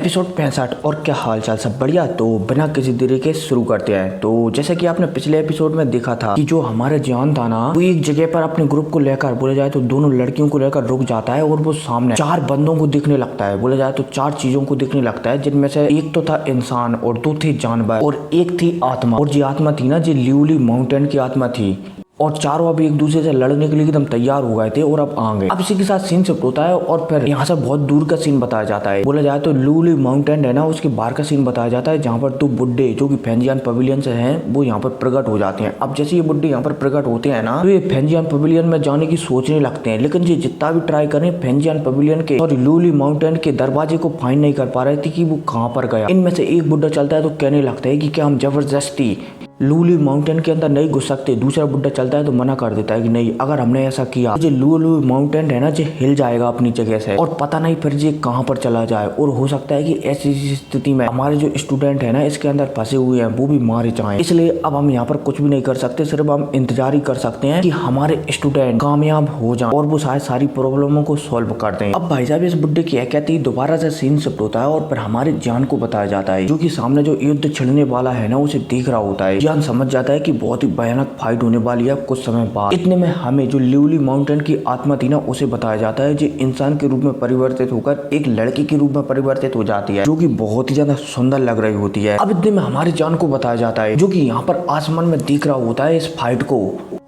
Episode 65। और क्या हाल चाल, सब बढ़िया। तो बिना किसी देरी के शुरू करते हैं। तो जैसे कि आपने पिछले एपिसोड में देखा था कि जो हमारा जान था ना, वो एक जगह पर अपने ग्रुप को लेकर, बोले जाए तो दोनों लड़कियों को लेकर रुक जाता है और वो सामने चार बंदों को दिखने लगता है। बोले जाए तो चार चीजों को दिखने लगता है, जिनमें से एक तो था इंसान और दो थे जानवर और एक थी आत्मा। और जो आत्मा थी ना, जो ल्यूली माउंटेन की आत्मा थी। और चारों अभी एक दूसरे से लड़ने के लिए एकदम तैयार हो गए थे और अब आ गए। अब इसी के साथ सीन शिफ्ट होता है और फिर यहाँ से बहुत दूर का सीन बताया जाता है। बोला जाए तो ल्यूली माउंटेन है ना, उसके बाहर का सीन बताया जाता है, जहाँ पर दो बुड्ढे जो कि फेंजियान पवेलियन से हैं, वो यहाँ पर प्रकट हो जाते हैं। अब जैसे ये बुड्ढे यहाँ पर प्रकट होते हैं ना, तो ये फेंजियान पवेलियन में जाने की सोचने लगते हैं, लेकिन ये जितना भी ट्राई करें फेंजियान पवेलियन के और ल्यूली माउंटेन के दरवाजे को फाइंड नहीं कर पा रहे थे कि वो कहाँ पर गया। इनमें से एक बुड्ढा चलता है तो कहने लगता है कि क्या हम जबरदस्ती ल्यूली माउंटेन के अंदर नहीं घुस सकते। दूसरा बुड्ढा चलता है तो मना कर देता है कि नहीं, अगर हमने ऐसा किया जो ल्यूली माउंटेन है ना, जो हिल जाएगा अपनी जगह से और पता नहीं फिर ये कहां पर चला जाए। और हो सकता है कि ऐसी स्थिति में हमारे जो स्टूडेंट है ना, इसके अंदर फंसे हुए हैं, वो भी मारे जाएं। इसलिए अब हम यहाँ पर कुछ भी नहीं कर सकते, सिर्फ हम इंतजार ही कर सकते हैं कि हमारे स्टूडेंट कामयाब हो जाए और वो शायद सारी प्रॉब्लमों को सॉल्व कर दें। अब भाई साहब इस बुड्ढे की कहती दोबारा से सीन शिफ्ट होता है और फिर हमारे जान को बताया जाता है, जो कि सामने जो युद्ध छिड़ने वाला है ना, उसे देख रहा होता है। जान समझ जाता है कि बहुत ही भयानक फाइट होने वाली है कुछ समय बाद। इतने में हमें जो ल्यूली माउंटेन की आत्मा थी ना, उसे बताया जाता है, जो इंसान के रूप में परिवर्तित होकर एक लड़की के रूप में परिवर्तित हो जाती है, जो कि बहुत ही ज्यादा सुंदर लग रही होती है। अब इतने में हमारे जान को बताया जाता है, जो कि यहाँ पर आसमान में दिख रहा होता है इस फाइट को।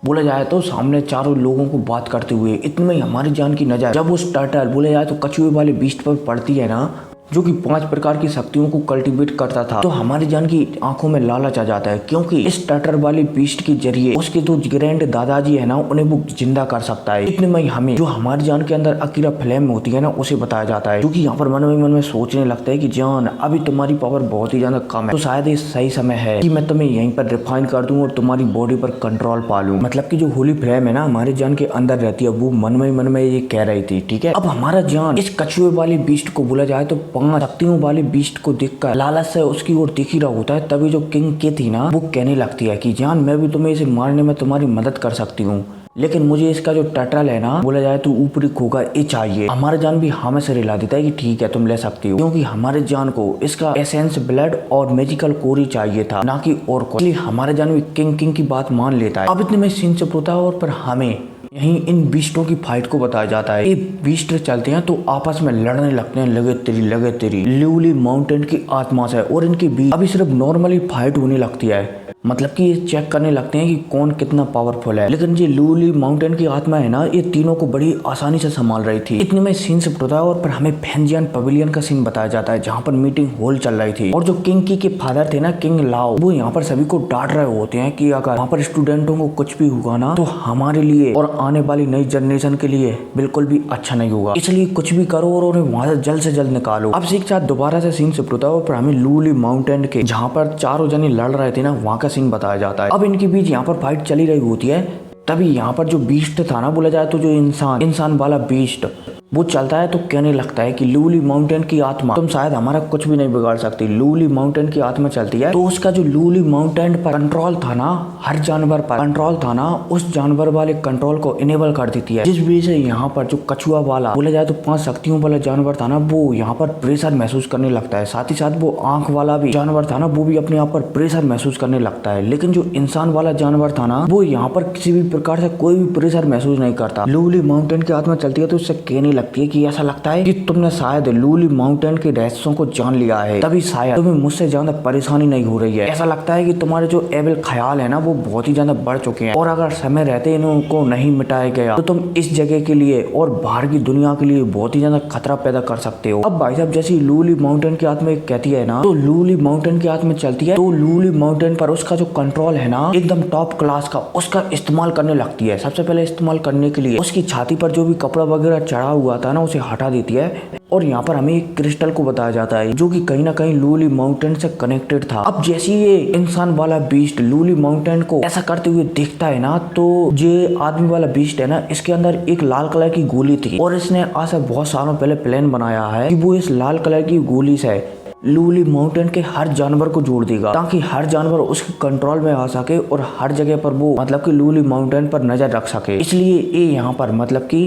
बोला जाए तो सामने चारों लोगों को बात करते हुए। इतने में हमारी जान की नजर जब उस टर्टल, बोले जाए तो कछुए वाले बीस्ट पर पड़ती है ना, जो कि 5 प्रकार की शक्तियों को कल्टीवेट करता था, तो हमारी जान की आंखों में लालच आ जाता है, क्योंकि इस टटर वाले बीस्ट के जरिए उसके जो ग्रैंड दादाजी है ना, उन्हें वो जिंदा कर सकता है। इतने में हमें जो हमारी जान के अंदर अकीरा फ्लेम होती है ना, उसे बताया जाता है, जो कि यहाँ पर मन में सोचने लगता है कि जान, अभी तुम्हारी पावर बहुत ही ज्यादा कम है, तो शायद ये सही समय है कि मैं तुम्हें यहीं पर रिफाइन कर दूं और तुम्हारी बॉडी पर कंट्रोल पा लूं। मतलब की जो होली फ्लेम है ना, हमारे जान के अंदर रहती है, वो मन में ये कह रही थी। ठीक है, अब हमारा जान इस कछुए वाले बीस्ट को, बोला जाए तो 5 शक्तियों वाले बीस्ट को देखकर लालच से उसकी ओर देख ही रहा होता है। तभी जो किंग के थी ना, वो कहने लगती है कि जान, मैं भी तुम्हें इसे मारने में तुम्हारी मदद कर सकती हूँ, लेकिन मुझे इसका जो टटल है ना, बोला जाए तो ऊपरी खोगा ये चाहिए। हमारे जान भी हमें से रिला देता है कि ठीक है, तुम ले सकती हो, क्योंकि हमारे जान को इसका एसेंस ब्लड और मैजिकल कोर ही चाहिए था, ना कि और कोई। इसलिए हमारे जान भी किंग की बात मान लेता है। अब इतने में सीन शिफ्ट होता है और फिर हमें यहीं इन बीस्टों की फाइट को बताया जाता है। ये बीस्ट चलते हैं तो आपस में लड़ने लगते हैं, लगे तेरी ल्यूली माउंटेन की आत्मा से और इनके बीच अभी सिर्फ नॉर्मली फाइट होने लगती है। मतलब कि ये चेक करने लगते हैं कि कौन कितना पावरफुल है। लेकिन ये ल्यूली माउंटेन की आत्मा है ना, ये तीनों को बड़ी आसानी से संभाल रही थी। इतने में सीन शिफ्ट होता है और फिर हमें फेंजियान पवेलियन का सीन बताया जाता है, जहाँ पर मीटिंग हॉल चल रही थी। और जो किंग की के फादर थे ना, किंग लाओ, वो यहाँ पर सभी को डांट रहे होते हैं कि अगर वहाँ पर स्टूडेंटों को कुछ भी होगा ना, तो हमारे लिए और आने वाली नई जनरेशन के लिए बिल्कुल भी अच्छा नहीं होगा। इसलिए कुछ भी करो और उन्हें वहाँ से जल्द निकालो। अब एक साथ दोबारा से सीन शिफ्ट होता है और फिर हमें ल्यूली माउंटेन के, जहाँ पर चारों जने लड़ रहे थे ना, वहाँ का सीन बताया जाता है। अब इनके बीच यहाँ पर फाइट चली रही होती है। तभी यहाँ पर जो बीस्ट था ना, बोला जाए तो जो इंसान वाला बीस्ट, वो चलता है तो कहने लगता है कि ल्यूली माउंटेन की आत्मा, तुम शायद हमारा कुछ भी नहीं बिगाड़ सकती। ल्यूली माउंटेन की आत्मा चलती है तो उसका जो ल्यूली माउंटेन पर कंट्रोल था ना, हर जानवर पर कंट्रोल था ना, उस जानवर वाले कंट्रोल को इनेबल कर देती है, जिस वजह से यहाँ पर जो कछुआ वाला, बोला जाए तो 5 शक्तियों वाला जानवर था ना, वो यहाँ पर प्रेशर महसूस करने लगता है। साथ ही साथ वो आंख वाला भी जानवर था ना, वो भी अपने आप पर प्रेशर महसूस करने लगता है। लेकिन जो इंसान वाला जानवर था ना, वो यहाँ पर किसी भी प्रकार से कोई भी प्रेशर महसूस नहीं करता। ल्यूली माउंटेन की आत्मा चलती है तो उससे कहने लगती है कि ऐसा लगता है कि तुमने शायद ल्यूली माउंटेन के रहस्यों को जान लिया है, तभी शायद तुम्हें मुझसे ज्यादा परेशानी नहीं हो रही है। ऐसा लगता है कि तुम्हारे जो एविल ख्याल है ना, वो बहुत ही ज्यादा बढ़ चुके हैं, और अगर समय रहते इनको नहीं मिटाया गया तो तुम इस जगह के लिए और बाहर की दुनिया के लिए बहुत ही ज्यादा खतरा पैदा कर सकते हो। अब भाई साहब जैसे ल्यूली माउंटेन की आत्मा कहती है ना, तो ल्यूली माउंटेन की आत्मा चलती है तो ल्यूली माउंटेन पर उसका जो कंट्रोल है ना, एकदम टॉप क्लास का, उसका इस्तेमाल करने लगती है। सबसे पहले इस्तेमाल करने के लिए उसकी छाती पर जो भी कपड़ा वगैरह चढ़ा हुआ था ना, उसे हटा देती है। और यहाँ पर हमें एक क्रिस्टल को बताया जाता है, जो कि कहीं ना कहीं ल्यूली माउंटेन से कनेक्टेड था। अब जैसे ये इंसान वाला बीस्ट ल्यूली माउंटेन को ऐसा करते हुए देखता है ना, तो ये आदमी वाला बीस्ट है ना, इसके अंदर एक लाल कलर की गोली थी, और इसने आज से बहुत सालों पहले प्लान बनाया है कि वो इस लाल कलर की गोली से लूली माउंटेन के हर जानवर को जोड़ देगा ताकि हर जानवर उसके कंट्रोल में आ सके और हर जगह पर वो मतलब कि लूली माउंटेन पर नजर रख सके। इसलिए ये यहाँ पर मतलब कि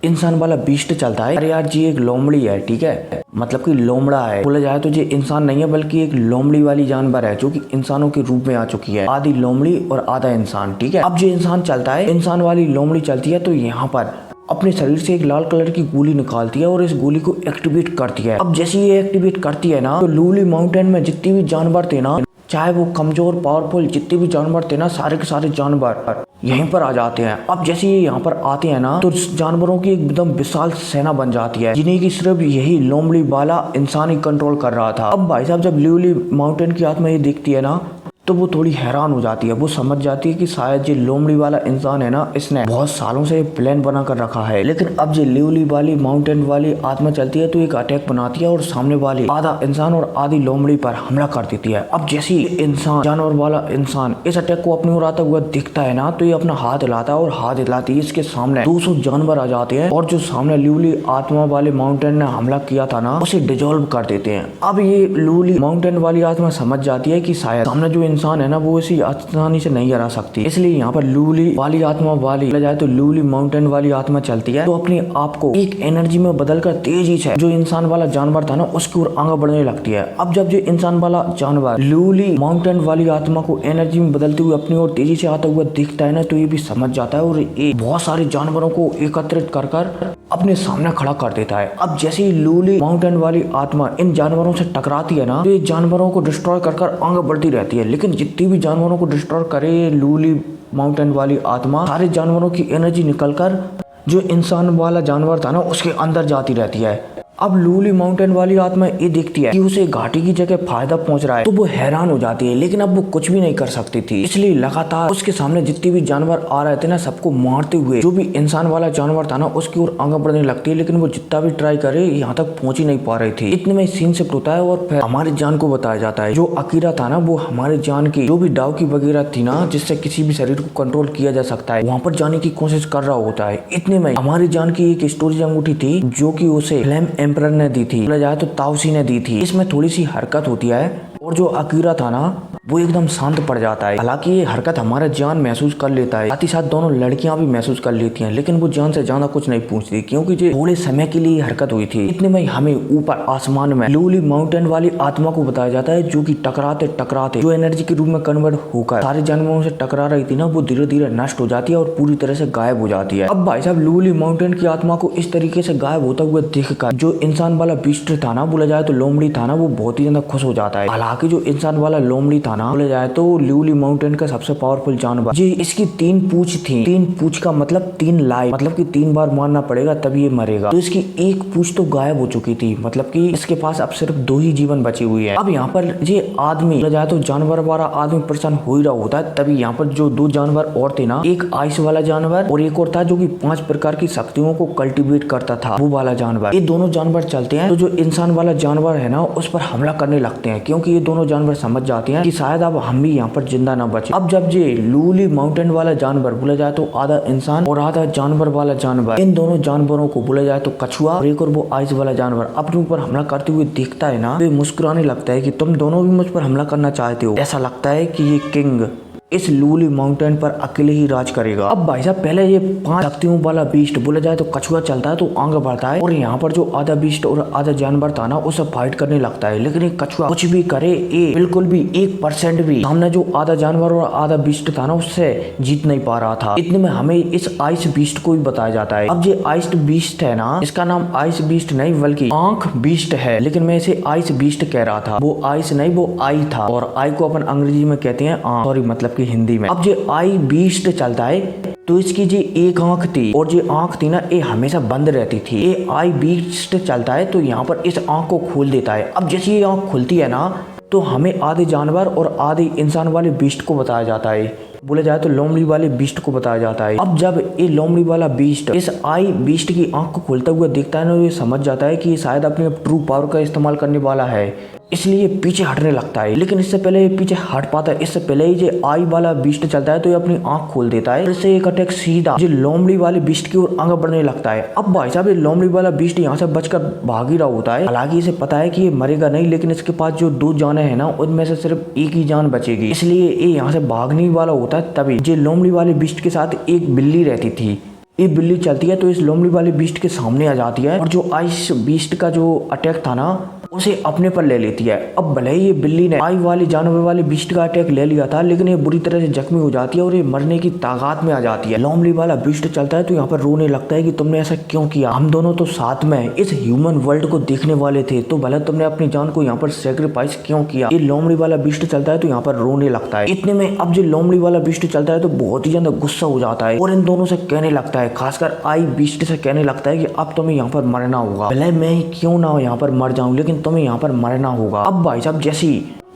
इंसान वाला बीस्ट चलता है। अरे यार जी एक लोमड़ी है, ठीक है, मतलब कि लोमड़ा है, बोला जाए तो ये इंसान नहीं है बल्कि एक लोमड़ी वाली जानवर है जो कि इंसानों के रूप में आ चुकी है, आधी लोमड़ी और आधा इंसान, ठीक है। अब जो इंसान चलता है, इंसान वाली लोमड़ी चलती है तो यहाँ पर अपने शरीर से एक लाल कलर की गोली निकालती है और इस गोली को एक्टिवेट करती है। अब जैसे ये एक्टिवेट करती है ना, तो लूली माउंटेन में जितने भी जानवर थे ना, चाहे वो कमजोर पावरफुल जितने भी जानवर थे ना, सारे के सारे जानवर यहीं पर आ जाते हैं। अब जैसे ये यहाँ पर आते हैं ना, तो जानवरों की एकदम विशाल सेना बन जाती है जिन्हें की सिर्फ यही लोमड़ी वाला इंसान ही कंट्रोल कर रहा था। अब भाई साहब जब लूली माउंटेन की आत्मा ये देखती है ना, तो वो थोड़ी हैरान हो जाती है। वो समझ जाती है कि शायद ये लोमड़ी वाला इंसान है ना, इसने बहुत सालों से प्लान बना कर रखा है। लेकिन अब जो लूली वाली माउंटेन वाली आत्मा चलती है तो एक अटैक बनाती है और सामने वाली आधा इंसान और आधी लोमड़ी पर हमला कर देती है। अब जैसे इंसान जानवर वाला इंसान इस अटैक को अपनी ओर आता हुआ दिखता है ना, तो ये अपना हाथ हिलाता है और हाथ हिलाते ही इसके सामने 200 जानवर आ जाते हैं और जो सामने लूली आत्मा वाले माउंटेन ने हमला किया था ना, उसे डिजोल्व कर देते हैं। अब ये लूली माउंटेन वाली आत्मा समझ जाती है कि शायद सामने जो इंसान है ना, वो इसी आसानी से नहीं हरा सकती। इसलिए यहाँ पर लूली वाली आत्मा वाली जाए तो लूली माउंटेन वाली आत्मा चलती है तो अपने आप को एक एनर्जी में बदलकर तेजी से जो इंसान वाला जानवर था ना, उसकी ओर आगे बढ़ने लगती है। अब जब जो इंसान वाला जानवर लूली माउंटेन वाली आत्मा को एनर्जी में बदलते हुए अपनी ओर तेजी से आता हुआ दिखता है ना, तो ये भी समझ जाता है और ये बहुत सारे जानवरों को एकत्रित कर अपने सामने खड़ा कर देता है। अब जैसे ही लूली माउंटेन वाली आत्मा इन जानवरों से टकराती है ना, तो ये जानवरों को डिस्ट्रॉय कर आगे बढ़ती रहती है। लेकिन जितनी भी जानवरों को डिस्ट्रॉय करे ये लूली माउंटेन वाली आत्मा, सारे जानवरों की एनर्जी निकलकर जो इंसान वाला जानवर था ना, उसके अंदर जाती रहती है। अब लूली माउंटेन वाली आत्मा ये देखती है कि उसे घाटी की जगह फायदा पहुंच रहा है, तो वो हैरान हो जाती है। लेकिन अब वो कुछ भी नहीं कर सकती थी, इसलिए लगातार उसके सामने जितने भी जानवर आ रहे थे ना, सबको मारते हुए जो भी इंसान वाला जानवर था ना, उसकी ओर आगे बढ़ने लगती है। लेकिन वो जितना भी ट्राई करे यहाँ तक पहुंच ही नहीं पा रही थी। इतने में सीन शिफ्ट होता है और फिर हमारी जान को बताया जाता है। जो अकीरा था ना, वो हमारे जान की जो भी डाव की वगैरह थी ना, जिससे किसी भी शरीर को कंट्रोल किया जा सकता है, वहाँ पर जाने की कोशिश कर रहा होता है। इतने में हमारी जान की एक स्टोरेज अंगूठी थी जो कि उसे फ्लेम एम्परर ने दी थी, बोला जाए तो ताउसी ने दी थी। इसमें थोड़ी सी हरकत होती है और जो अकीरा था ना, वो एकदम शांत पड़ जाता है। हालांकि ये हरकत हमारा जान महसूस कर लेता है, साथ ही साथ दोनों लड़कियां भी महसूस कर लेती हैं, लेकिन वो जान से ज्यादा कुछ नहीं पूछती क्योंकि ये थोड़े समय के लिए हरकत हुई थी। इतने में हमें ऊपर आसमान में लूली माउंटेन वाली आत्मा को बताया जाता है, जो कि टकराते टकराते जो एनर्जी के रूप में कन्वर्ट होकर सारे जानवरों से टकरा रही थी ना, वो धीरे धीरे नष्ट हो जाती है और पूरी तरह से गायब हो जाती है। अब भाई साहब लूली माउंटेन की आत्मा को इस तरीके से गायब होता हुआ देखकर जो इंसान वाला बीस्ट था ना, बोला जाए तो लोमड़ी था ना, वो बहुत ही ज्यादा खुश हो जाता है। हालांकि जो इंसान वाला लोमड़ी था ना, बोला जाए तो लूली माउंटेन का सबसे पावरफुल जानवर जी, इसकी 3 पूंछ थी। 3 पूंछ का मतलब 3 लाइफ, मतलब कि 3 बार मारना पड़ेगा तभी ये मरेगा। तो इसकी 1 पूंछ तो गायब हो चुकी थी, मतलब कि इसके पास अब सिर्फ 2 ही जीवन बची हुई है। अब यहाँ पर ये आदमी बोला जाए तो जानवर वाला आदमी परेशान हो ही रहा होता है, तभी यहाँ पर जो 2 जानवर और थे ना, एक आइस वाला जानवर और एक और था जो कि 5 प्रकार की शक्तियों को कल्टीवेट करता था, वो वाला जानवर। ये दोनों जानवर चलते हैं तो जो इंसान वाला जानवर है ना, उस पर हमला करने लगते हैं क्योंकि ये दोनों जानवर समझ जाते हैं कि शायद अब हम भी यहाँ पर जिंदा ना बचे। अब जब ये लूली माउंटेन वाला जानवर, बोला जाए तो आधा इंसान और आधा जानवर वाला जानवर, इन दोनों जानवरों को बोला जाए तो कछुआ और एक और वो आइस वाला जानवर अपने ऊपर हमला करते हुए देखता है ना, तो मुस्कुराने लगता है कि तुम दोनों भी मुझ पर हमला करना चाहते हो। ऐसा लगता है कि ये किंग इस लूली माउंटेन पर अकेले ही राज करेगा। अब भाई साहब पहले ये 5 शक्तियों वाला बीस्ट, बोला जाए तो कछुआ चलता है तो आगे बढ़ता है और यहाँ पर जो आधा बीस्ट और आधा जानवर था ना, उससे फाइट करने लगता है। लेकिन ये कछुआ कुछ भी करे, ये बिल्कुल भी 1% भी सामने जो आधा जानवर और आधा बीस्ट था ना, उससे जीत नहीं पा रहा था। इतने में हमें इस आइस बीस्ट को भी बताया जाता है। अब ये आइस बीस्ट है ना, इसका नाम आइस बीस्ट नहीं बल्कि आंख बीस्ट है, लेकिन मैं इसे आइस बीस्ट कह रहा था। वो आइस नहीं, वो आई था और आई को अपन अंग्रेजी में कहते हैं आंख, सॉरी मतलब की हिंदी में। अब जो आई बीस्ट चलता है तो इसकी जो एक आंख थी और जो आंख थी ना, ये हमेशा बंद रहती थी। ये आई बीस्ट चलता है तो यहाँ पर इस आंख को खोल देता है। अब जैसे ये आंख खुलती है ना, तो हमें आधे जानवर और आधे इंसान वाले बीस्ट को बताया जाता है। बोले जाए तो लोमड़ी वाले बीस्ट को बताया जाता है। अब जब ये लोमड़ी वाला बीस्ट इस आई बीस्ट की आंख को खोलता हुआ देखता है ना, ये समझ जाता है कि ये शायद अपने ट्रू पावर का इस्तेमाल करने वाला है, इसलिए पीछे हटने लगता है। लेकिन इससे पहले ये पीछे हट पाता है, इससे पहले ही जो आई वाला बीस्ट चलता है तो ये अपनी आंख खोल देता है। इससे एक अटैक सीधा जो लोमड़ी वाले बीस्ट की ओर आगे बढ़ने लगता है। अब भाई साहब ये लोमड़ी वाला बीस्ट यहाँ से बचकर भाग ही रहा होता है। हालांकि इसे पता है कि ये मरेगा नहीं, लेकिन इसके पास जो 2 जानें हैं ना, उनमें से सिर्फ एक ही जान बचेगी, इसलिए ये यहाँ से भागने वाला होता है। तभी जो लोमड़ी वाले बीस्ट के साथ एक बिल्ली रहती थी, ये बिल्ली चलती है तो इस लोमड़ी वाले बीस्ट के सामने आ जाती है और जो आइस बीस्ट का जो अटैक था ना उसे अपने पर ले लेती है। अब भले ही ये बिल्ली ने आई वाली जानवर वाले बीस्ट का अटैक ले लिया था, लेकिन ये बुरी तरह से जख्मी हो जाती है और ये मरने की ताकत में आ जाती है। लोमड़ी वाला बीस्ट चलता है तो यहाँ पर रोने लगता है कि तुमने ऐसा क्यों किया, हम दोनों तो साथ में इस ह्यूमन वर्ल्ड को देखने वाले थे, तो भले तुमने अपनी जान को यहाँ पर सेक्रीफाइस क्यों किया। ये लोमड़ी वाला बीस्ट चलता है तो यहाँ पर रोने लगता है। इतने में अब जो लोमड़ी वाला बीस्ट चलता है तो बहुत ही ज्यादा गुस्सा हो जाता है और इन दोनों से कहने लगता है, खासकर आई बीस्ट से कहने लगता है कि अब तुम्हें यहाँ पर मरना होगा, भले मैं क्यों ना यहाँ पर मर जाऊं, लेकिन तुम्हें यहाँ पर मरना होगा। अब भाई साहब जैसी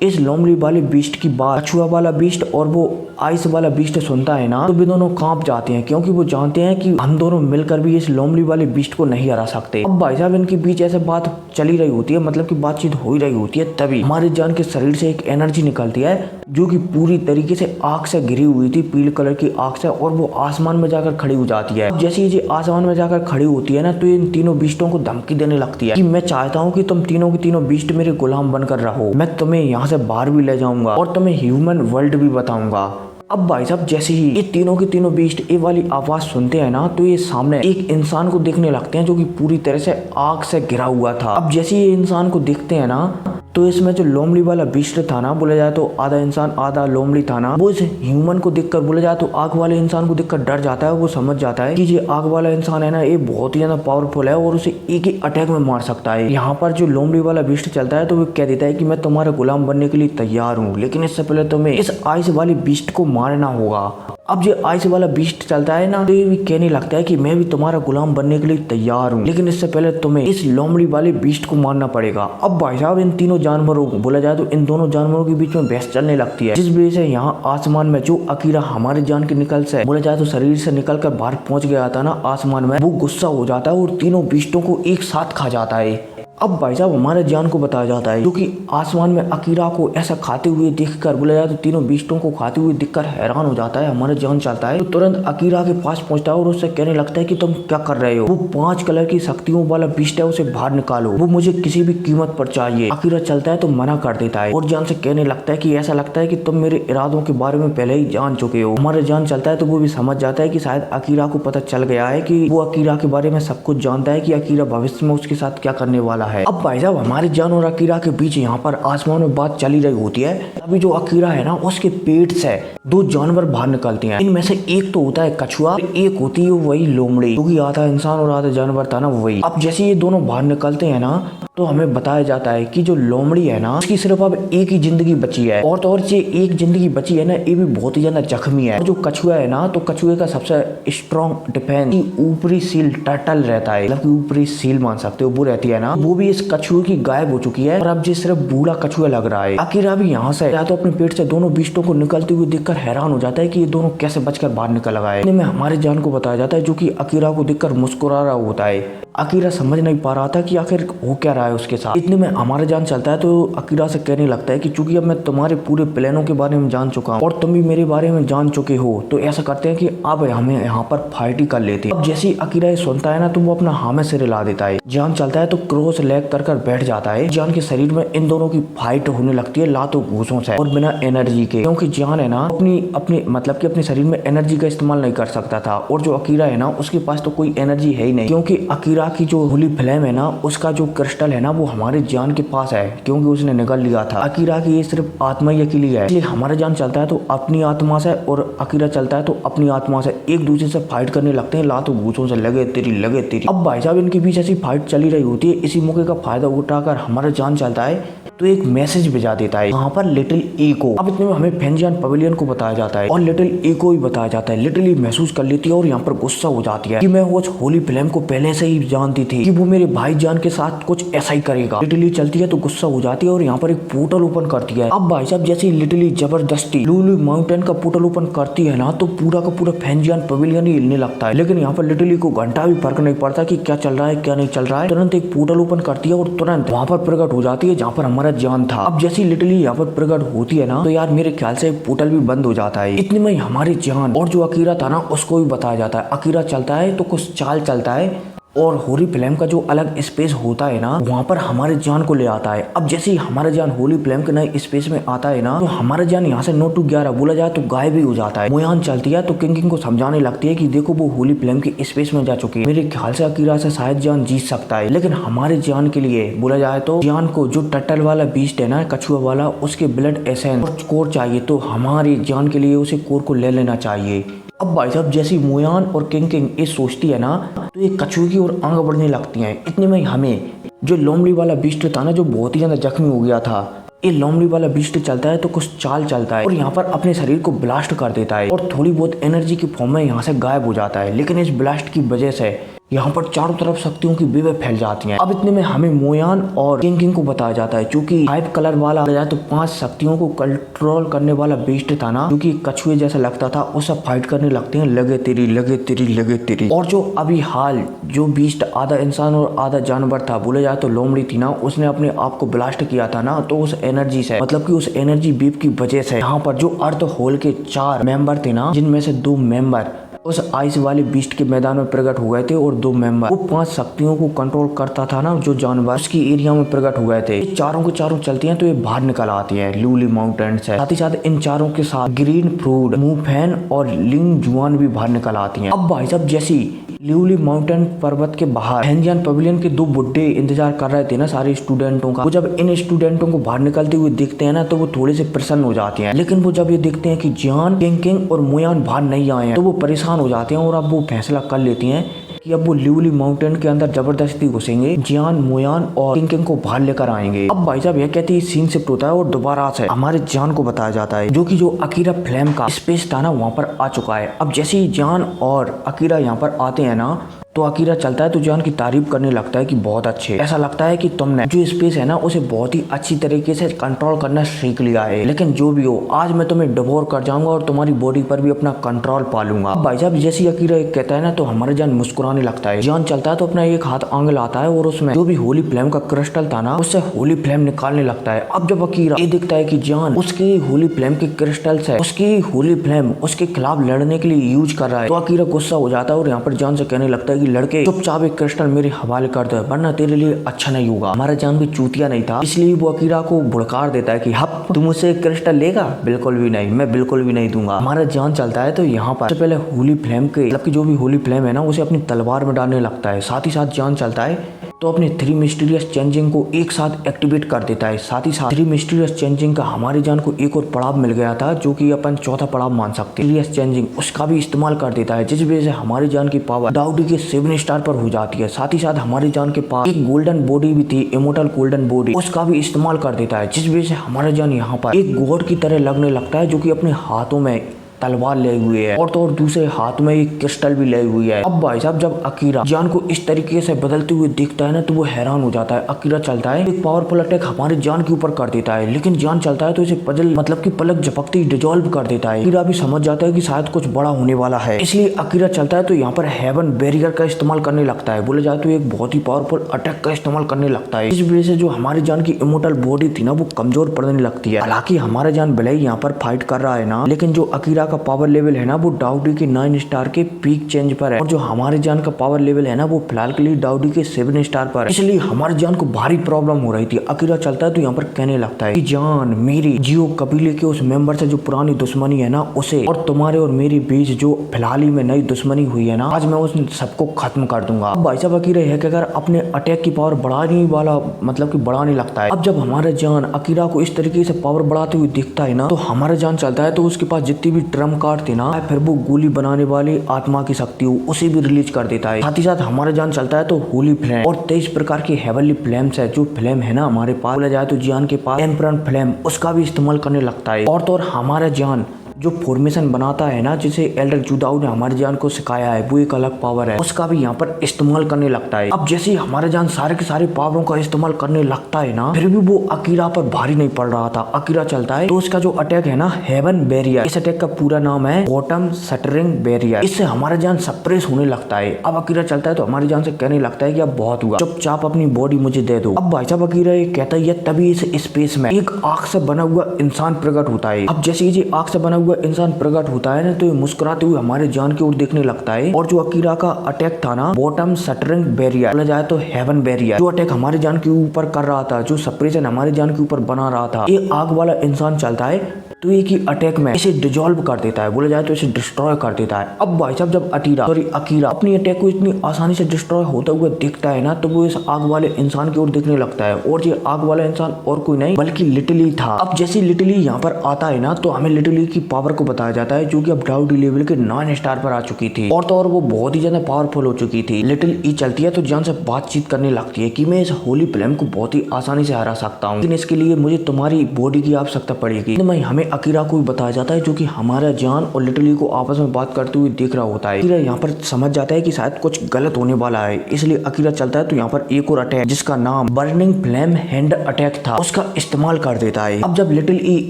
इस लोमड़ी वाले बीस्ट की बात कछुआ वाला बीस्ट और वो आइस वाला बीस्ट सुनता है ना, तो भी दोनों कांप जाते हैं, क्योंकि वो जानते हैं कि हम दोनों मिलकर भी इस लोमड़ी वाले बीस्ट को नहीं हरा सकते। अब भाई साहब इनके बीच ऐसे बात चली रही होती है, मतलब कि बातचीत हो ही रही होती है, तभी हमारे जान के शरीर से एक एनर्जी निकलती है जो कि पूरी तरीके से आग से घिरी हुई थी, पीले कलर की आग से, और वो आसमान में जाकर खड़ी हो जाती है। जैसे ये आसमान में जाकर खड़ी होती है ना, तो इन तीनों बीस्टों को धमकी देने लगती है कि मैं चाहता हूँ कि तुम तीनों के तीनों बीस्ट मेरे गुलाम बनकर रहो, मैं तुम्हें यहाँ से बाहर भी ले जाऊंगा और तुम्हें ह्यूमन वर्ल्ड भी बताऊंगा। अब भाई साहब जैसे ही ये तीनों के तीनों बीस्ट ये वाली आवाज सुनते हैं ना, तो ये सामने एक इंसान को देखने लगते हैं जो कि पूरी तरह से आग से घिरा हुआ था। अब जैसे ये इंसान को देखते हैं ना, तो इसमें जो लोमड़ी वाला बीस्ट था ना, बोला जाए तो आधा इंसान आधा लोमड़ी था ना, वो इस ह्यूमन को देखकर, बोला जाए तो आग वाले इंसान को देखकर डर जाता है। वो समझ जाता है कि ये आग वाला इंसान है ना, ये बहुत ही ज्यादा पावरफुल है और उसे एक ही अटैक में मार सकता है। यहाँ पर जो लोमड़ी वाला बीस्ट चलता है तो वो कह देता है कि मैं तुम्हारा गुलाम बनने के लिए तैयार हूँ, लेकिन इससे पहले तुम्हें इस आइस वाली बीस्ट को मारना होगा। अब जो आइस वाला बीस्ट चलता है ना, तो ये भी कहने लगता है कि मैं भी तुम्हारा गुलाम बनने के लिए तैयार हूँ, लेकिन इससे पहले तुम्हें इस लोमड़ी वाले बीस्ट को मारना पड़ेगा। अब भाई साहब इन तीनों जानवरों को, बोला जाए तो इन दोनों जानवरों के बीच में बहस चलने लगती है, जिस वजह से यहाँ आसमान में जो अकीरा हमारे जान के निकल से, बोला जाए तो शरीर से निकल कर बाहर पहुंच गया था ना आसमान में, वो गुस्सा हो जाता है और तीनों बीस्टों को एक साथ खा जाता है। अब भाई साहब हमारे जान को बताया जाता है, जो कि आसमान में अकीरा को ऐसा खाते हुए देखकर, बोला जाए तो तीनों बीस्टों को खाते हुए देखकर हैरान हो जाता है। हमारे जान चलता है तो तुरंत अकीरा के पास पहुंचता है और उससे कहने लगता है कि तुम क्या कर रहे हो, वो 5 कलर की शक्तियों वाला बीस्ट है, उसे बाहर निकालो, वो मुझे किसी भी कीमत पर चाहिए। अकीरा चलता है तो मना कर देता है और जान से कहने लगता है कि ऐसा लगता है कि तुम मेरे इरादों के बारे में पहले ही जान चुके हो। हमारे जान चलता है तो वो भी समझ जाता है कि शायद अकीरा को पता चल गया है कि वो अकीरा के बारे में सब कुछ जानता है कि अकीरा भविष्य में उसके साथ क्या करने वाला है। अब भाई साहब हमारे जान और अकीरा के बीच यहाँ पर आसमान में बात चली रही होती है, तभी जो अकीरा है ना, उसके पेट से 2 जानवर बाहर निकलते हैं। इनमें से एक तो होता है कछुआ, एक होती है वही लोमड़ी, क्योंकि आधा इंसान और आधा जानवर था ना वही। अब जैसे ये दोनों बाहर निकलते हैं ना, तो हमें बताया जाता है कि जो लोमड़ी है ना, उसकी सिर्फ अब एक ही जिंदगी बची है, और तो और ये एक जिंदगी बची है ना, ये भी बहुत ही ज्यादा जख्मी है। और जो कछुआ है ना, तो कछुए का सबसे स्ट्रॉन्ग डिफेंस ऊपरी सील टर्टल रहता है, मतलब ऊपरी सील मान सकते हो, वो रहती है ना, वो भी इस कछुए की गायब हो चुकी है और अब ये सिर्फ बूढ़ा कछुआ लग रहा है। अकीरा भी यहाँ से या तो अपने पेट से दोनों बीस्टों को निकलते हुए देखकर हैरान हो जाता है कि ये दोनों कैसे बचकर बाहर निकल आए। इनमें हमारे जान को बताया जाता है, जो कि अकीरा को देखकर मुस्कुरा रहा होता है। अकीरा समझ नहीं पा रहा था कि आखिर हो क्या रहा है उसके साथ। इतने में हमारे जान चलता है तो अकीरा से कहने लगता है कि चूंकि अब मैं तुम्हारे पूरे प्लानों के बारे में जान चुका हूँ और तुम भी मेरे बारे में जान चुके हो, तो ऐसा करते हैं कि अब हमें यहाँ पर फाइट ही कर लेते हैं। अब जैसे ही अकीरा ये सुनता है ना, तो वो अपना हामे सिर हिला देता है। जान चलता है तो क्रॉस लेग कर बैठ जाता है। जान के शरीर में इन दोनों की फाइट होने लगती है लातों घूसों से और बिना एनर्जी के, क्योंकि जान है ना अपनी मतलब कि अपने शरीर में एनर्जी का इस्तेमाल नहीं कर सकता था, और जो अकीरा है ना, उसके पास तो कोई एनर्जी है ही नहीं, क्योंकि अकीरा की जो होली फ्लेम है ना, उसका जो क्रिस्टल है ना, वो हमारे जान के पास है, क्योंकि उसने निकाल लिया था। अकीरा की ये सिर्फ आत्मा ही अकेली है, इसलिए हमारा जान चलता है तो अपनी आत्मा से और अकीरा चलता है तो अपनी आत्मा से एक दूसरे से फाइट करने लगते हैं, लातों घूसों से लगे तेरी। अब भाई साहब इनके बीच ऐसी फाइट चली रही होती है। इसी मौके का फायदा उठाकर हमारा जान चलता है तो एक मैसेज भेजा देता है यहाँ पर लिटिल ए को। अब इतने में हमें फेंजियान पवेलियन को बताया जाता है और लिटिल ए को भी बताया जाता है। लिटिल ए महसूस कर लेती है और यहाँ पर गुस्सा हो जाती है कि मैं उस होली फ्लेम को पहले से ही जानती थी कि वो मेरे भाईजान के साथ कुछ ऐसा ही करेगा। लिटिल ए चलती है तो गुस्सा हो जाती है और यहाँ पर एक पोर्टल ओपन करती है। अब भाई साहब जैसे लिटिल ए जबरदस्ती लुलु माउंटेन का पोर्टल ओपन करती है ना तो पूरा का पूरा फेंजियान पवेलियन ही हिलने लगता है। लेकिन यहाँ पर लिटिल ए को घंटा भी फर्क नहीं पड़ता कि क्या चल रहा है क्या नहीं चल रहा है। तुरंत एक पोर्टल ओपन करती है और तुरंत वहाँ पर प्रकट हो जाती है जहाँ पर हमारा जान था। अब जैसी लिटिल यहाँ पर प्रकट होती है ना तो यार मेरे ख्याल से पोर्टल भी बंद हो जाता है। इतने में हमारे जान और जो अकीरा था ना उसको भी बताया जाता है। अकीरा चलता है तो कुछ चाल चलता है और होली फ्लेम का जो अलग स्पेस होता है ना वहाँ पर हमारे जान को ले आता है। अब जैसे ही हमारा जान होली फ्लेम के नए स्पेस में आता है ना तो हमारा जान यहाँ से 9 to 11 बोला जाए तो गायब ही हो जाता है। मोयान चलती है तो किंग को समझाने लगती है कि देखो वो होली फ्लेम के स्पेस में जा चुकी है। मेरे ख्याल से अकीरा से शायद जान जीत सकता है। लेकिन हमारे जान के लिए बोला जाए तो जान को जो टटल वाला बीस्ट है ना कछुआ वाला उसके ब्लड एसेंस और कोर चाहिए तो हमारी जान के लिए उसे कोर को ले लेना चाहिए। अब भाई साहब जैसी मोयान और किंग ये सोचती है ना तो ये कछुए की ओर आगे बढ़ने लगती हैं। इतने में हमें जो लोमड़ी वाला बीस्ट था ना जो बहुत ही ज्यादा जख्मी हो गया था ये लोमड़ी वाला बीस्ट चलता है तो कुछ चाल चलता है और यहाँ पर अपने शरीर को ब्लास्ट कर देता है और थोड़ी बहुत एनर्जी की फॉर्म में यहाँ से गायब हो जाता है। लेकिन इस ब्लास्ट की वजह से यहाँ पर चारों तरफ शक्तियों की वेवें फैल जाती हैं। अब इतने में हमें मोयान और किंग को बताया जाता है क्योंकि 5 कलर वाला जाए तो 5 शक्तियों को कंट्रोल करने वाला बीस्ट था ना क्योंकि कछुए जैसा लगता था उससे फाइट करने लगते हैं लगे तेरी लगे तेरी लगे तेरी। और जो अभी हाल जो बीस्ट आधा इंसान और आधा जानवर था बोले जाए तो लोमड़ी थी ना उसने अपने आप को ब्लास्ट किया था ना तो उस एनर्जी से मतलब कि उस एनर्जी बीप की वजह से यहाँ पर जो अर्थ होल के 4 मेंबर थे ना जिनमें से 2 मेंबर उस आइस वाले बीस्ट के मैदान में प्रकट हो गए थे और 2 मेंबर वो 5 शक्तियों को कंट्रोल करता था ना जो जानवर उसकी एरिया में प्रकट हो गए थे। ये चारों के चारों चलती हैं तो ये बाहर निकल आती है लुलु माउंटेन से। साथ ही साथ इन चारों के साथ ग्रीन फ्रूट मूफेन और लिंग जुआन भी बाहर निकल आती हैं। अब भाई साहब जैसी लुलु माउंटेन पर्वत के बाहर फेंजियान पवेलियन के 2 बुड्ढे इंतजार कर रहे थे ना सारे स्टूडेंटों का। वो जब इन स्टूडेंटों को बाहर निकलते हुए देखते हैं ना तो वो थोड़े से प्रसन्न हो जाते हैं। लेकिन वो जब ये देखते हैं कि जान किंग और मोयान बाहर नहीं आए हैं तो वो परेशान हो जाते हैं और अब वो फैसला कर लेती हैं कि अब वो लुलु माउंटेन के अंदर जबरदस्ती घुसेंगे जियान मोयान और किंग को बाहर लेकर आएंगे। अब भाई साहब यह कहते ही सीन शिफ्ट होता है और दोबारा से हमारे जान को बताया जाता है जो कि जो अकीरा फ्लेम का स्पेस था ना वहाँ पर आ चुका है। अब जैसे ही जान और अकीरा यहाँ पर आते हैं ना तो अकीरा चलता है तो जान की तारीफ करने लगता है कि बहुत अच्छे, ऐसा लगता है कि तुमने जो स्पेस है ना उसे बहुत ही अच्छी तरीके से कंट्रोल करना सीख लिया है। लेकिन जो भी हो आज मैं तुम्हें डिवोर कर जाऊंगा और तुम्हारी बॉडी पर भी अपना कंट्रोल पालूंगा। भाई साहब जैसे अकीरा कहता है ना तो हमारे जान मुस्कुराने लगता है। जान चलता है तो अपना एक हाथ आंग लाता है और उसमें जो भी होली फ्लेम का क्रिस्टल था ना उससे होली फ्लेम निकालने लगता है। अब जब अकीरा ये दिखता है कि जान उसकी होली फ्लेम के क्रिस्टल से उसकी होली फ्लेम उसके खिलाफ लड़ने के लिए यूज कर रहा है तो अकीरा गुस्सा हो जाता है और यहाँ पर जान से कहने लगता है कि लड़के चुपचाप एक क्रिस्टल मेरे हवाले कर दो वरना तेरे लिए अच्छा नहीं होगा। हमारा जान भी चूतिया नहीं था इसलिए वो अकीरा को भुड़कार देता है कि हप तुम मुझसे एक क्रिस्टल लेगा, बिल्कुल भी नहीं, मैं बिल्कुल भी नहीं दूंगा। हमारा जान चलता है तो यहाँ पर पहले होली फ्लेम के मतलब की जो भी होली फ्लेम है ना उसे अपनी तलवार में डालने लगता है। साथ ही साथ जान चलता है तो अपने 3 मिस्टीरियस चेंजिंग को एक साथ एक्टिवेट कर देता है। साथ ही साथ 3 मिस्टीरियस चेंजिंग का हमारी जान को एक और पड़ाव मिल गया था जो कि अपन चौथा पड़ाव मान सकते हैं। मिस्टीरियस चेंजिंग उसका भी इस्तेमाल कर देता है जिस वजह से हमारी जान की पावर डाउडी के 7 स्टार पर हो जाती है। साथ ही साथ हमारी जान के पास एक गोल्डन बॉडी भी थी, इमोर्टल गोल्डन बॉडी, उसका भी इस्तेमाल कर देता है जिस वजह से हमारा जान यहाँ पर एक गॉड की तरह लगने लगता है जो कि अपने हाथों में तलवार ले हुई है और तो और दूसरे हाथ में एक क्रिस्टल भी ले हुई है। अब भाई साहब जब अकीरा जान को इस तरीके से बदलते हुए देखता है ना तो वो हैरान हो जाता है। अकीरा चलता है एक पावरफुल अटैक हमारे जान के ऊपर कर देता है लेकिन जान चलता है तो इसे पजल मतलब कि पलक झपकते ही डिजोल्व कर देता है। अकीरा भी समझ जाता है कि शायद कुछ बड़ा होने वाला है इसलिए अकीरा चलता है तो यहाँ पर हेवन बैरियर का इस्तेमाल करने लगता है। बोले जाए तो एक बहुत ही पावरफुल अटैक का इस्तेमाल करने लगता है। इस वजह से जो हमारी जान की इमोर्टल बॉडी थी ना वो कमजोर पड़ने लगती है। हालांकि हमारा जान भले ही यहाँ पर फाइट कर रहा है ना लेकिन जो अकीरा का पावर लेवल है ना वो डाउडी के 9 स्टार के पीक चेंज पर है और जो हमारे जान का पावर लेवल है ना वो फिलहाल के लिए डाउडी के 7 स्टार पर है। इसलिए हमारी जान को भारी प्रॉब्लम हो रही थी। अकीरा चलता है तो यहाँ पर कहने लगता है कि जान मेरी जियो कबीले के उस मेंबर से जो पुरानी दुश्मनी है ना उसे और तुम्हारे और मेरे बीच जो फिलहाल ही में नई दुश्मनी हुई है ना आज मैं उस सबको खत्म कर दूंगा। अब भाई साहब अकीरा है कि अगर अपने अटैक की पावर बढ़ाने वाला मतलब कि बढ़ाने लगता है। अब जब हमारा जान अकीरा को इस तरीके से पावर बढ़ाते हुए दिखता है ना तो हमारा जान चलता है तो उसके पास जितनी भी ड्रम काटते ना, फिर वो गोली बनाने वाली आत्मा की शक्ति हो उसे भी रिलीज कर देता है। साथ ही साथ हमारा जान चलता है तो होली फ्लेम और 23 प्रकार के हेवनली फ्लेम्स है। जो फ्लेम है ना हमारे पास, बोला जाए तो जान के पास एम्परर फ्लेम, उसका भी इस्तेमाल करने लगता है। और तो और हमारा जान जो फॉर्मेशन बनाता है ना, जिसे एल्डर जुदाऊ ने हमारे जान को सिखाया है, वो एक अलग पावर है, उसका भी यहाँ पर इस्तेमाल करने लगता है। अब जैसे ही हमारे जान सारे के सारे पावरों का इस्तेमाल करने लगता है ना, फिर भी वो अकीरा पर भारी नहीं पड़ रहा था। अकीरा चलता है तो उसका जो अटैक है ना, हेवन बैरियर, इस अटैक का पूरा नाम है बॉटम शटरिंग बैरियर, इससे हमारा जान सप्रेस होने लगता है। अब अकीरा चलता है तो हमारी जान से कहने लगता है कि अब बहुत हुआ, चुपचाप अपनी बॉडी मुझे दे दो। अब भाई साहब अकीरा ये कहता है, तभी इस स्पेस में एक आग से बना हुआ इंसान प्रकट होता है। अब जैसे ये आग से बना हुआ इंसान प्रकट होता है ना, तो ये मुस्कुराते हुए हमारे जान की ओर देखने लगता है। और जो अकीरा का अटैक था ना, बॉटम शटरिंग बैरियर, बोला जाए तो हेवन बैरियर, जो अटैक हमारे जान के ऊपर कर रहा था, जो सप्रेशन हमारे जान के ऊपर बना रहा था, ये आग वाला इंसान चलता है तो एक ही अटैक में इसे डिजोल्व कर देता है, बोला जाए तो इसे डिस्ट्रॉय कर देता है। अब भाई साहब जब अकीरा अपनी अटैक को इतनी आसानी से डिस्ट्रॉय होता हुआ दिखता है ना, तो वो इस आग वाले इंसान की ओर देखने लगता है। और ये आग वाला इंसान और कोई नहीं बल्कि लिटिली था। अब जैसे लिटिली यहाँ पर आता है ना, तो हमें लिटिली की पावर को बताया जाता है, जो कि अब डाउडी लेवल के 9 स्टार पर आ चुकी थी। और तो और वो बहुत ही ज्यादा पावरफुल हो चुकी थी। लिटिल ई चलती है तो जान से बातचीत करने लगती है कि मैं इस होली फ्लेम को बहुत ही आसानी से हरा सकता हूँ, लेकिन इसके लिए मुझे तुम्हारी बॉडी की आवश्यकता पड़ेगी। हमें अकीरा को बताया जाता है, जो कि हमारा जान और लिटिली को आपस में बात करते हुए देख रहा होता है। अकीरा यहाँ पर समझ जाता है कि शायद कुछ गलत होने वाला है, इसलिए अकीरा चलता है तो यहाँ पर एक और अटैक, जिसका नाम बर्निंग फ्लेम हैंड अटैक था, उसका इस्तेमाल कर देता है। अब जब लिटिल ई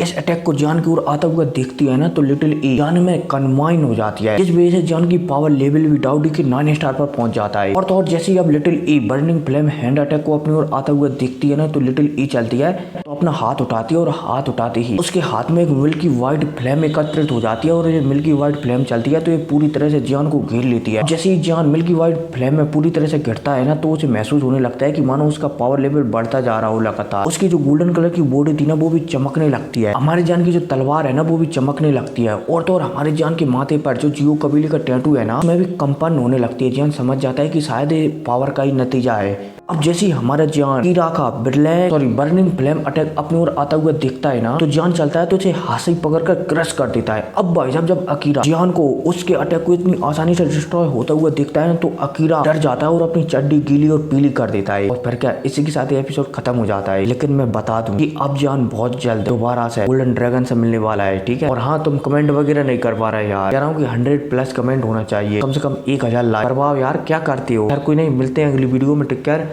इस अटैक को जान की ओर आता हुआ देखती है ना, तो लिटिल ई जान में कन्वाइन हो जाती है। इस वजह से जान की पावर लेवल भी डाउडी के 9 स्टार पर पहुंच जाता है। और तो और जैसे ही अब लिटिल ई बर्निंग फ्लेम हैंड अटैक को अपनी ओर आता हुआ देखती है ना, तो लिटिल ई चलती है तो अपना हाथ उठाती है, और हाथ उठाते ही उसके हाथ में एक मिल्की व्हाइट फ्लेम एकत्रित हो जाती है। और ये मिल्की व्हाइट फ्लेम चलती है तो ये पूरी तरह से जान को घेर लेती है। जैसे ही जान मिल्की व्हाइट फ्लेम में पूरी तरह से घिरता है ना, तो उसे महसूस होने लगता है कि मानो उसका पावर लेवल बढ़ता जा रहा हो लगातार। उसकी जो गोल्डन कलर की बॉडी थी ना, वो भी चमकने लगती है। हमारे जान की जो तलवार है ना, वो भी चमकने लगती है। और तो और हमारे जान के माथे पर जो जियो कबीले का टैटू है ना, उसमें भी कंपन होने लगती है। जान समझ जाता है कि शायद ये पावर का ही नतीजा है। अब जैसे ही हमारा जान अकीरा का बर्निंग फ्लेम अटैक अपनी ओर आता हुआ देखता है ना, तो जान चलता है तो उसे हाथ से पकड़कर क्रश कर देता है। अब भाई साहब जब अकीरा जान को उसके अटैक को इतनी आसानी से डिस्ट्रॉय होता हुआ देखता है ना, तो अकीरा डर जाता है और अपनी चड्डी गीली और पीली कर देता है। और फिर क्या, इसी के साथ एपिसोड खत्म हो जाता है। लेकिन मैं बता दूं कि अब जान बहुत जल्द दोबारा से गोल्डन ड्रैगन से मिलने वाला है, ठीक है। और हाँ, तुम कमेंट वगैरह नहीं कर पा रहे यार, कह रहा हूँ कि 100+ कमेंट होना चाहिए, कम से कम 1000 लाइक करवाओ यार, क्या करते हो यार। कोई नहीं, मिलते हैं अगली वीडियो में, टेक केयर।